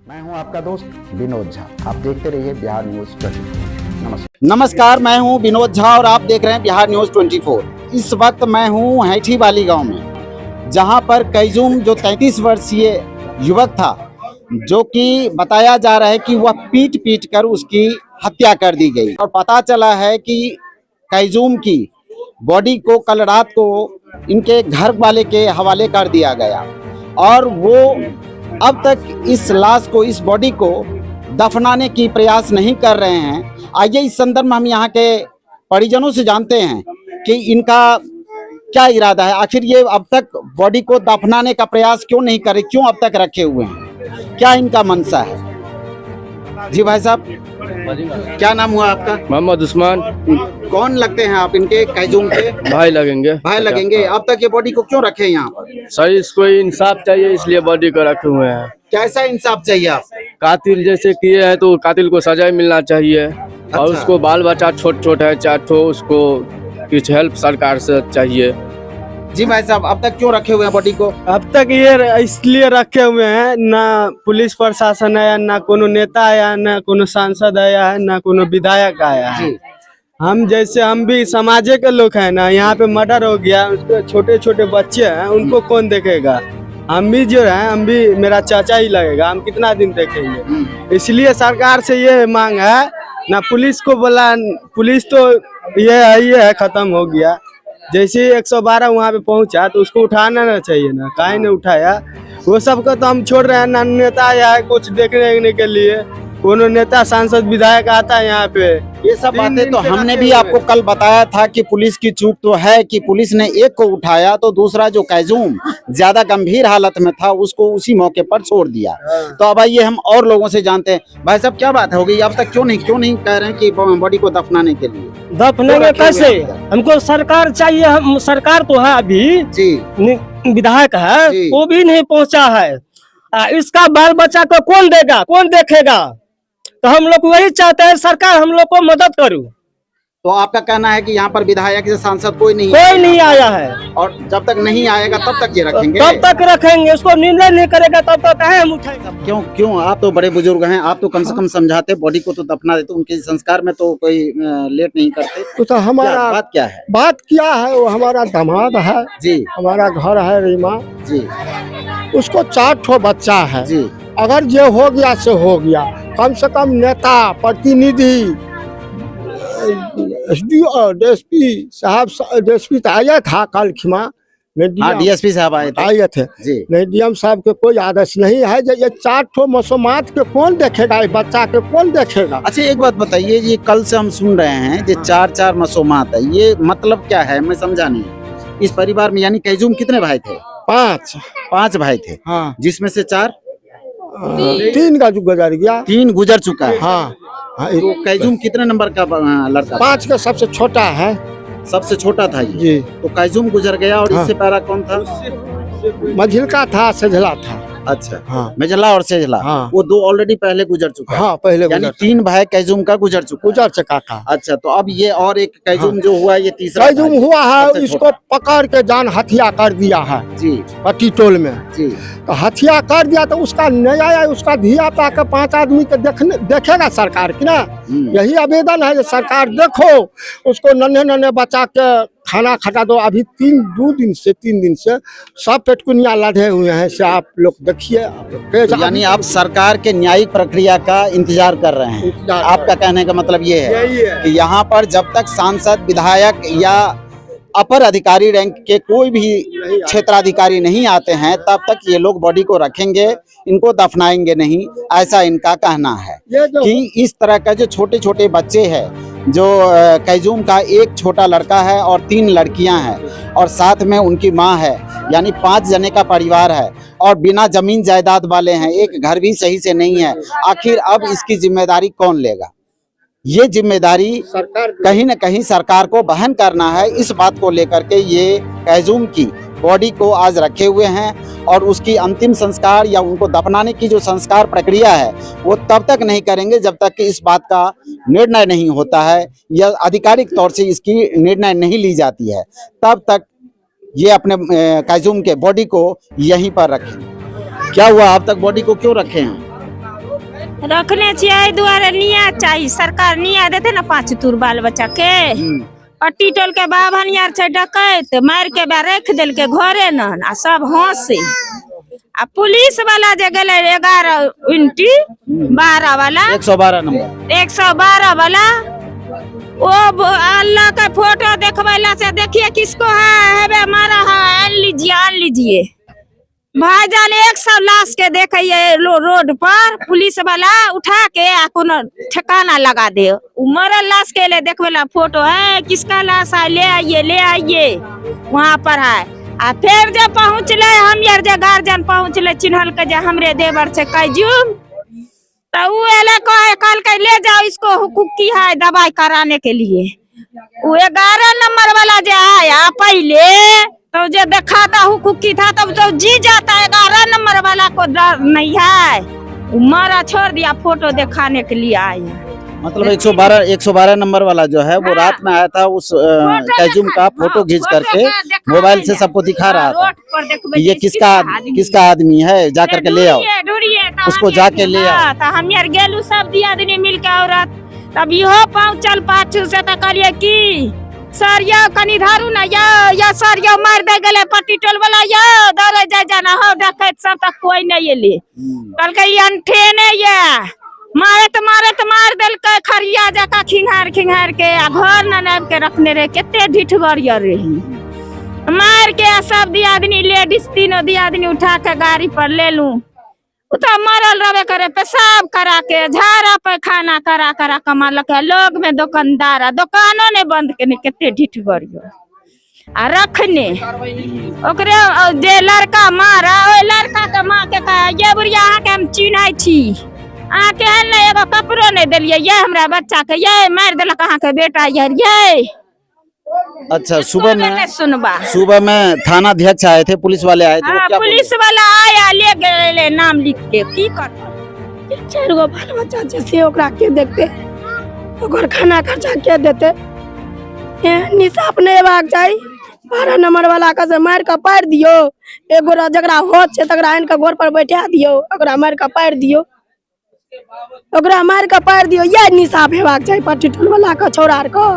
मैं हूं आपका दोस्त विनोद झा। आप देखते रहिए बिहार न्यूज 24। नमस्कार, मैं हूं विनोद झा और आप देख रहे हैं बिहार न्यूज 24। इस वक्त मैं हूं हैठी वाली गांव में, जहां पर कैजूम जो 33 वर्षीय युवक था, जो कि बताया जा रहा है कि वह पीट पीट कर उसकी हत्या कर दी गई। और पता चला है कि कैजूम की बॉडी को कल रात को इनके घर वाले के हवाले कर दिया गया और वो अब तक इस लाश को, इस बॉडी को दफनाने की प्रयास नहीं कर रहे हैं। आइए इस संदर्भ में हम यहाँ के परिजनों से जानते हैं कि इनका क्या इरादा है। आखिर ये अब तक बॉडी को दफनाने का प्रयास क्यों नहीं करे, क्यों अब तक रखे हुए हैं, क्या इनका मंशा है। जी भाई साहब, क्या नाम हुआ आपका? मोहम्मद उस्मान। कौन लगते हैं आप इनके? कैजूम के भाई लगेंगे। भाई लगेंगे। अब तक ये बॉडी को क्यों रखे हैं यहाँ पर? सर, इसको इंसाफ चाहिए, इसलिए बॉडी को रखे हुए हैं। कैसा इंसाफ चाहिए आप? कातिल जैसे किए हैं तो कातिल को सजा मिलना चाहिए। और उसको बाल बच्चा छोट छोट है, चार ठो, उसको कुछ हेल्प सरकार से चाहिए। जी भाई साहब, अब तक क्यों रखे हुए हैं बॉडी को? अब तक ये इसलिए रखे हुए हैं, ना पुलिस प्रशासन आया, ना कोनो नेता आया, ना कोनो सांसद आया है, ना कोनो विधायक आया है। हम भी समाज के लोग हैं ना, यहाँ पे मर्डर हो गया, उसके छोटे छोटे बच्चे हैं, उनको कौन देखेगा? हम भी जो है, हम भी, मेरा चाचा ही लगेगा, हम कितना दिन देखेंगे। इसलिए सरकार से ये मांग है, ना पुलिस को बोला, पुलिस तो ये है खत्म हो गया। जैसे 112 वहाँ पे पहुँचा तो उसको उठाना ना चाहिए ना, काहे ने उठाया? वो सबको तो हम छोड़ रहे हैं, ना नेता आया है कुछ देखने के लिए, कोनो नेता सांसद विधायक आता है यहाँ पे। ये सब बातें तो हमने भी आपको कल बताया था कि पुलिस की चूक तो है कि पुलिस ने एक को उठाया तो दूसरा जो कैजूम ज्यादा गंभीर हालत में था उसको उसी मौके पर छोड़ दिया। तो अब आइए हम और लोगों से जानते हैं। भाई साहब, क्या बात हो गई? अब तक क्यों नहीं कह रहे हैं कि बॉडी को दफनाने के लिए? दफनाने कैसे? हमको सरकार चाहिए। हम सरकार तो है अभी जी, विधायक है, वो भी नहीं पहुँचा है। इसका बाल बच्चा को कौन देगा, कौन देखेगा? तो हम लोग वही चाहते हैं, सरकार हम लोग को मदद करो। तो आपका कहना है कि यहाँ पर विधायक या सांसद कोई नहीं आया है, और जब तक नहीं आएगा तब तक ये रखेंगे? तब तक रखेंगे, उसको निर्णय नहीं करेगा तब तक हम उठाएंगे। क्यों आप तो बड़े बुजुर्ग हैं, आप तो कम से कम समझाते, बॉडी को तो दफना देते, उनके संस्कार में तो कोई लेट नहीं करते। तो हमारा बात क्या है? बात क्या है? वो हमारा दामाद है जी, हमारा घर है रीमा जी, उसको 4 ठो बच्चा है जी। अगर जो हो गया से हो गया, कम से कम नेता, प्रतिनिधि, डीएसपी साहब, डीएसपी तो आया था कल खिमा, डीएसपी साहब आए थे जी। नहीं, डीएम साहब के कोई आदेश नहीं है। ये 4 ठो मासूमात के कौन देखेगा? बच्चा के कौन देखेगा? अच्छा, एक बात बताइए, ये कल से हम सुन रहे हैं जो 4 मासूमात है, ये मतलब क्या है? मैं समझा नहीं। इस परिवार में यानी कैजूम कितने भाई थे? 5 भाई थे। हाँ, जिसमें से 3 का गुजर गया, 3 गुजर चुका है। हाँ। तो कैजूम कितने नंबर का लड़का? 5 का सबसे छोटा है, सबसे छोटा था ये जी। तो कैजूम गुजर गया। और इससे पहला कौन था? मझिलका था, सजला था। अच्छा, हाँ। मेजला और सेजला, हाँ। वो 2 ऑलरेडी पहले गुजर चुका है। हाँ, पहले यानी 3 भाई कैजूम का गुजर चुका था। अच्छा, तो अब ये और एक कैजूम जो हुआ, ये तीसरा कैजूम हुआ है। इसको पकड़ के जान हत्या कर दिया है जी, पट्टी टोल में जी। तो हत्या कर दिया तो उसका नया है, उसका धिया के 5 आदमी के देखेगा सरकार की ना। यही आवेदन है, सरकार देखो उसको, नन्हे बच्चा के खाना खटा दो। अभी 3 दिन से सब पेटकुनिया लड़े हुए हैं, से आप लोग देखिए। यानी आप सरकार के न्यायिक प्रक्रिया का इंतजार कर रहे हैं। आपका कहने का मतलब ये है कि यहाँ पर जब तक सांसद, विधायक या अपर अधिकारी रैंक के कोई भी क्षेत्राधिकारी नहीं आते हैं, तब तक ये लोग बॉडी को रखेंगे, इनको दफनाएंगे नहीं, ऐसा इनका कहना है। कि इस तरह का जो छोटे छोटे बच्चे हैं, जो कैजूम का एक छोटा लड़का है और 3 लड़कियां हैं और साथ में उनकी मां है, यानी 5 जने का परिवार है और बिना जमीन जायदाद वाले हैं, एक घर भी सही से नहीं है। आखिर अब इसकी जिम्मेदारी कौन लेगा? ये जिम्मेदारी कहीं न कहीं सरकार को वहन करना है। इस बात को लेकर के ये कैजूम की बॉडी को आज रखे हुए हैं और उसकी अंतिम संस्कार या उनको दफनाने की जो संस्कार प्रक्रिया है वो तब तक नहीं करेंगे जब तक कि इस बात का निर्णय नहीं होता है या आधिकारिक तौर से इसकी निर्णय नहीं ली जाती है। तब तक ये अपने कैजूम के बॉडी को यहीं पर रखें। क्या हुआ? अब तक बॉडी को क्यों रखे हैं? रखने चाहिए द्वारा निया चाहिए सरकार निया देते ना 5 तूर बाल बच्चा के पट्टी टोल के बाभन यार से डकैत मार के बा रख दिल के घरे न आ सब हंसे आ पुलिस वाला जे गेले 11 उनटी 12 वाला 112 नंबर 112 वाला वो अल्लाह का फोटो देखवाला से देखिए किसको है मारा है आन लीजिए भाईजान 100 लाश के देखिए रोड पर पुलिस वाला उठा के कोनो ठिकाना लगा दे मरल लाश के लिए देखवाला फोटो है किसका लाश है ले आइए वहाँ पर है आ फिर जब पहुँचले हम यार जे गार्जियन पहुँचले चिन्हल के जे हमरे देवर से कैजूम तो वो एले कल के ले जाओ इसको हुकुकी है दवाई कराने के लिए वो 11 नंबर वाला जो आया पहले तो जो देखा था हुकुकी था तब तो जी जाता 11 नंबर वाला को डर नहीं है मारा छोड़ दिया फोटो दिखाने के लिए आया मतलब 112 नंबर वाला जो है वो रात में आया था उस कैजूम का फोटो खींच करके मोबाइल से सबको दिखा रहा था कि ये किसका आदमी है जा करके ले आओ उसको जाके ले आओ हम यार गेलू सब दिया आदमी मिल के औरत तब इहो पहुंचल पाछू से तो कहलिए की सर यो कनी धारू ना या सर यो मार दे गले पट्टी टोल वाला यो दौड़े जाना हो देखत सब तक कोई नहीं एली कल के अंठे ने ये मार दिल के खरिया जका खिंगार के घर न नाम के रखने रहे केते ढिठगरिया रही मार के सब दियादनी लेडीज तीनों दियादनी उठा के गाड़ी पर ले लूं उता मरल रहे करे पेशाब करा के झाड़ा पे खाना करा कमाल के लोग में दुकानदार दुकानों ने बंद के केते ढिठगरिया आ रखने ओकरे जे लड़का मारा ओ लड़का के मां के कहा ये बुढ़िया के हम चिन्है छी आके ने एगो कपड़ो नहीं दिलिए ये हमरा बच्चा के ये मार देलक अहाँ के बेटा ये अच्छा सुबह में थाना अध्यक्ष आए थे पुलिस वाले आए थे क्या पुलिस वाला आया ले गए नाम लिख के की कर 4 गो बाल बच्चा से ओकरा के देखते ओकर खाना खर्चा के देते निशा अपने बाग जाई 12 नंबर वाला का से मार के पार दियो एगो जकरा होत छे तकरा आन के घर पर बैठा दियो ओकरा मार के पार दियो ओकरा मार के पार दियो ये निशा भेबाक चाहिए पट्टी टोल वाला का छोरार को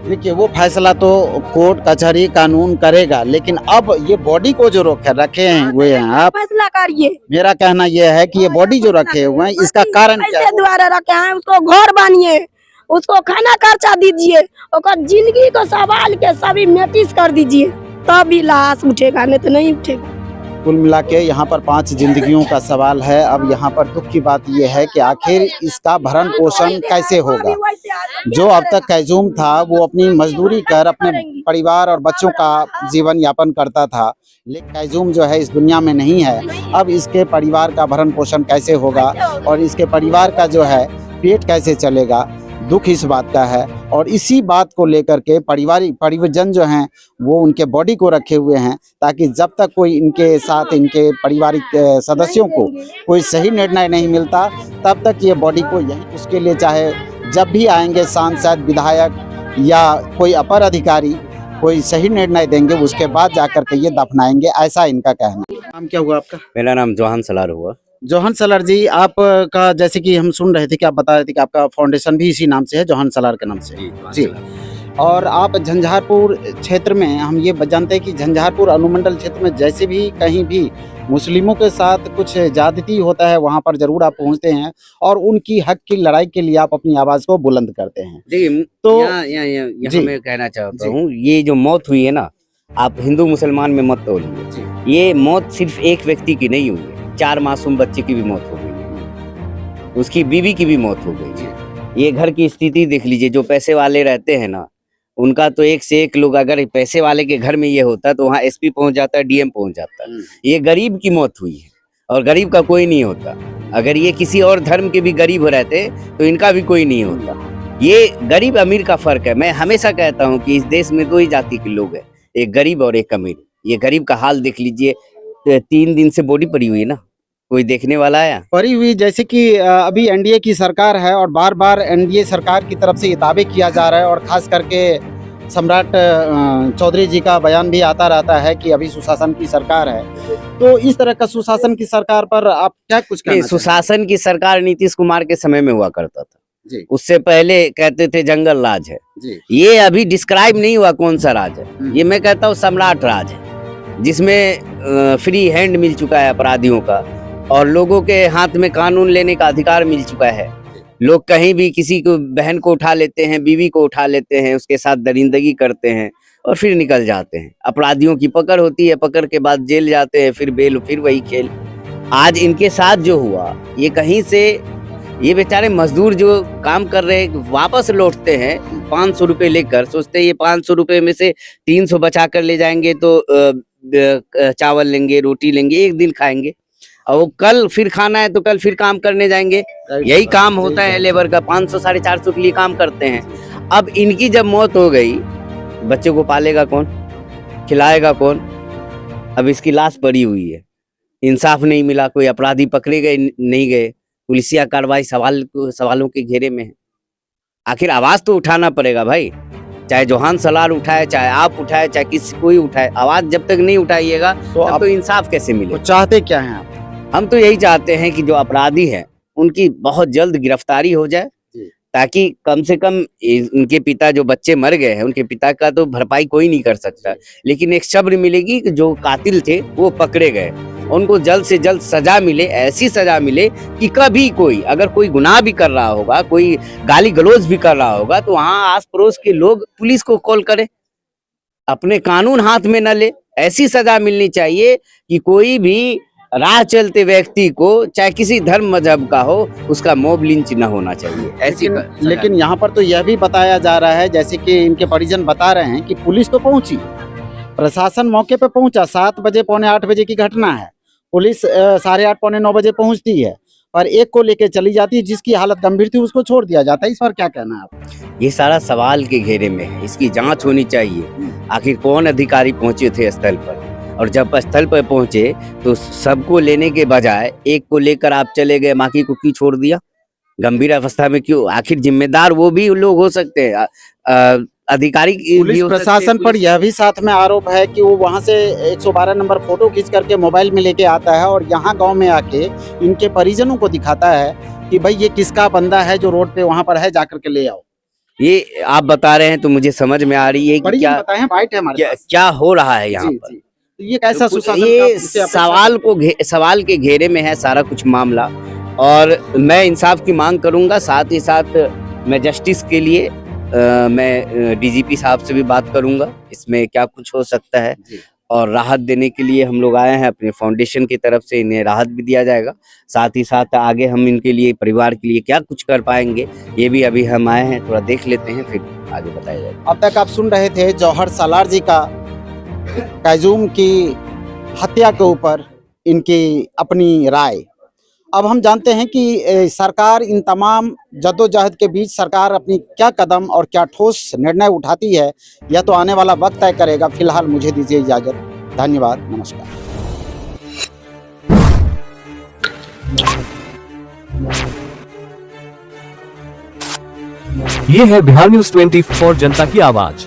देखिए वो फैसला तो कोर्ट कचहरी कानून करेगा लेकिन अब ये बॉडी को जो रखे हुए हैं आप फैसला करिए मेरा कहना यह है कि ये बॉडी जो रखे हुए हैं इसका कारण क्या है द्वारा रखे हैं उसको घर बनिए उसको खाना खर्चा दीजिए और जिंदगी को सवाल के सभी मेटिस कर दीजिए तभी लाश उठेगा नहीं तो नहीं उठेगा कुल मिला के यहाँ पर 5 जिंदगियों का सवाल है। अब यहाँ पर दुख की बात यह है कि आखिर इसका भरण पोषण कैसे होगा। जो अब तक कैजूम था वो अपनी मजदूरी कर अपने परिवार और बच्चों का जीवन यापन करता था, लेकिन कैजूम जो है इस दुनिया में नहीं है। अब इसके परिवार का भरण पोषण कैसे होगा और इसके परिवार का जो है पेट कैसे चलेगा, दुख इस बात का है। और इसी बात को लेकर के परिवारजन जो हैं वो उनके बॉडी को रखे हुए हैं ताकि जब तक कोई इनके साथ इनके पारिवारिक सदस्यों को कोई सही निर्णय नहीं मिलता तब तक ये बॉडी को यहीं उसके लिए चाहे जब भी आएंगे सांसद विधायक या कोई अपर अधिकारी कोई सही निर्णय देंगे उसके बाद जाकर के ये दफनाएंगे, ऐसा इनका कहना। नाम क्या हुआ आपका? मेरा नाम जोहान सलार हुआ। जोहान सलार जी, आपका जैसे कि हम सुन रहे थे कि आप बता रहे थे कि आपका फाउंडेशन भी इसी नाम से है, जोहान सलार के नाम से जी। और आप झंझारपुर क्षेत्र में, हम ये जानते हैं कि झंझारपुर अनुमंडल क्षेत्र में जैसे भी कहीं भी मुस्लिमों के साथ कुछ ज्यादती होता है वहाँ पर जरूर आप पहुँचते हैं और उनकी हक की लड़ाई के लिए आप अपनी आवाज को बुलंद करते हैं। देखिए तो यहाँ मैं कहना चाहता हूँ, ये जो मौत हुई है ना, आप हिंदू मुसलमान में मत तोलिए। ये मौत सिर्फ एक व्यक्ति की नहीं हुई है, 4 मासूम बच्चे की भी मौत हो गई, उसकी बीवी की भी मौत हो गई। ये घर की स्थिति देख लीजिए, जो पैसे वाले रहते हैं ना उनका तो एक से एक लोग, अगर पैसे वाले के घर में ये होता तो वहाँ एसपी पहुंच जाता, डीएम पहुंच जाता। ये गरीब की मौत हुई है और गरीब का कोई नहीं होता। अगर ये किसी और धर्म के भी गरीब रहते तो इनका भी कोई नहीं होता। ये गरीब अमीर का फर्क है। मैं हमेशा कहता हूँ कि इस देश में 2 ही जाति के लोग हैं, एक गरीब और एक अमीर। ये गरीब का हाल देख लीजिए, 3 दिन से बॉडी पड़ी हुई है ना, कोई देखने वाला आया? पड़ी हुई, जैसे कि अभी एनडीए की सरकार है और बार बार एनडीए सरकार की तरफ से ये दावे किया जा रहा है और खास करके सम्राट चौधरी जी का बयान भी आता रहता है कि अभी सुशासन की सरकार है, तो इस तरह का सुशासन की सरकार पर आप क्या कुछ कहना चाहेंगे? सुशासन की सरकार नीतीश कुमार के समय में हुआ करता था जी। उससे पहले कहते थे जंगल राज है जी। ये अभी डिस्क्राइब नहीं हुआ कौन सा राज है, ये मैं कहता हूँ सम्राट राज है, जिसमें फ्री हैंड मिल चुका है अपराधियों का और लोगों के हाथ में कानून लेने का अधिकार मिल चुका है। लोग कहीं भी किसी को बहन को उठा लेते हैं, बीवी को उठा लेते हैं, उसके साथ दरिंदगी करते हैं और फिर निकल जाते हैं। अपराधियों की पकड़ होती है, पकड़ के बाद जेल जाते हैं, फिर बेल, फिर वही खेल। आज इनके साथ जो हुआ, ये कहीं से ये बेचारे मजदूर जो काम कर रहे हैं वापस लौटते हैं 500 रुपए लेकर, सोचते हैं ये 500 रुपए में से 300 बचा कर ले जाएंगे तो चावल लेंगे, रोटी लेंगे, एक दिन खाएंगे और वो कल फिर खाना है तो कल फिर काम करने जाएंगे। यही काम होता है लेबर का, 500 450 के लिए काम करते हैं। अब इनकी जब मौत हो गई, बच्चे को पालेगा कौन, खिलाएगा कौन? अब इसकी लाश पड़ी हुई है, इंसाफ नहीं मिला, कोई अपराधी पकड़े गए नहीं गए, पुलिसिया कार्रवाई सवालों के घेरे में है। आखिर आवाज तो उठाना पड़ेगा भाई, चाहे जोहान सलार उठाए, चाहे आप उठाए, चाहे किसी कोई उठाए, आवाज जब तक नहीं उठाइएगा तो इंसाफ कैसे मिले? तो चाहते क्या हैं आप? हम तो यही चाहते हैं कि जो अपराधी हैं उनकी बहुत जल्द गिरफ्तारी हो जाए, ताकि कम से कम उनके पिता, जो बच्चे मर गए हैं उनके पिता का तो भरपाई कोई नहीं कर सकता, लेकिन एक सब्र मिलेगी कि जो कातिल थे वो पकड़े गए, उनको जल्द से जल्द सजा मिले, ऐसी सजा मिले कि कभी कोई अगर कोई गुनाह भी कर रहा होगा, कोई गाली गलौज भी कर रहा होगा, तो वहाँ आस पड़ोस के लोग पुलिस को कॉल करे, अपने कानून हाथ में न ले। ऐसी सजा मिलनी चाहिए कि कोई भी राह चलते व्यक्ति को, चाहे किसी धर्म मजहब का हो, उसका मॉब लिंच न होना चाहिए। ऐसी लेकिन यहाँ पर तो यह भी बताया जा रहा है, जैसे कि इनके परिजन बता रहे हैं कि पुलिस तो पहुंची, प्रशासन मौके पे पहुंचा, 7 बजे पौने 8 बजे की घटना है, पुलिस 8:30 पौने 9 बजे पहुंचती है और एक को लेके चली जाती है, जिसकी हालत गंभीर थी उसको छोड़ दिया जाता है। इस पर क्या कहना है आप? ये सारा सवाल के घेरे में है, इसकी जांच होनी चाहिए। आखिर कौन अधिकारी पहुंचे थे स्थल पर, और जब स्थल पर पहुंचे तो सबको लेने के बजाय एक को लेकर आप चले गए, बाकी को क्यों छोड़ दिया? गंभीर अवस्था में क्यों? आखिर जिम्मेदार वो भी लोग हो सकते हैं, अधिकारी पुलिस प्रशासन पर यह भी साथ में आरोप है कि वो वहां से 112 नंबर फोटो खींच करके मोबाइल में लेके आता है और यहाँ गांव में आके इनके परिजनों को दिखाता है कि भाई ये किसका बंदा है जो रोड पे वहां पर है, जाकर के ले आओ। ये आप बता रहे हैं तो मुझे समझ में आ रही है कि क्या हो रहा है यहाँ पर। तो ये कैसा सुशासन? ये सवाल के घेरे में है सारा कुछ मामला, और मैं इंसाफ की मांग करूंगा। साथ ही साथ मैं जस्टिस के लिए मैं डीजीपी साहब से भी बात करूंगा, इसमें क्या कुछ हो सकता है, और राहत देने के लिए हम लोग आए हैं। अपने फाउंडेशन की तरफ से इन्हें राहत भी दिया जाएगा। साथ ही साथ आगे हम इनके लिए, परिवार के लिए क्या कुछ कर पाएंगे, ये भी अभी हम आए हैं, थोड़ा देख लेते हैं, फिर आगे बताया जाएगा। अब तक आप सुन रहे थे जौहर सलार जी का कायजूम की हत्या के ऊपर इनकी अपनी राय। अब हम जानते हैं कि सरकार इन तमाम जद्दोजहद के बीच सरकार अपनी क्या कदम और क्या ठोस निर्णय उठाती है, यह तो आने वाला वक्त तय करेगा। फिलहाल मुझे दीजिए इजाजत। धन्यवाद, नमस्कार। ये है बिहार न्यूज 24 जनता की आवाज।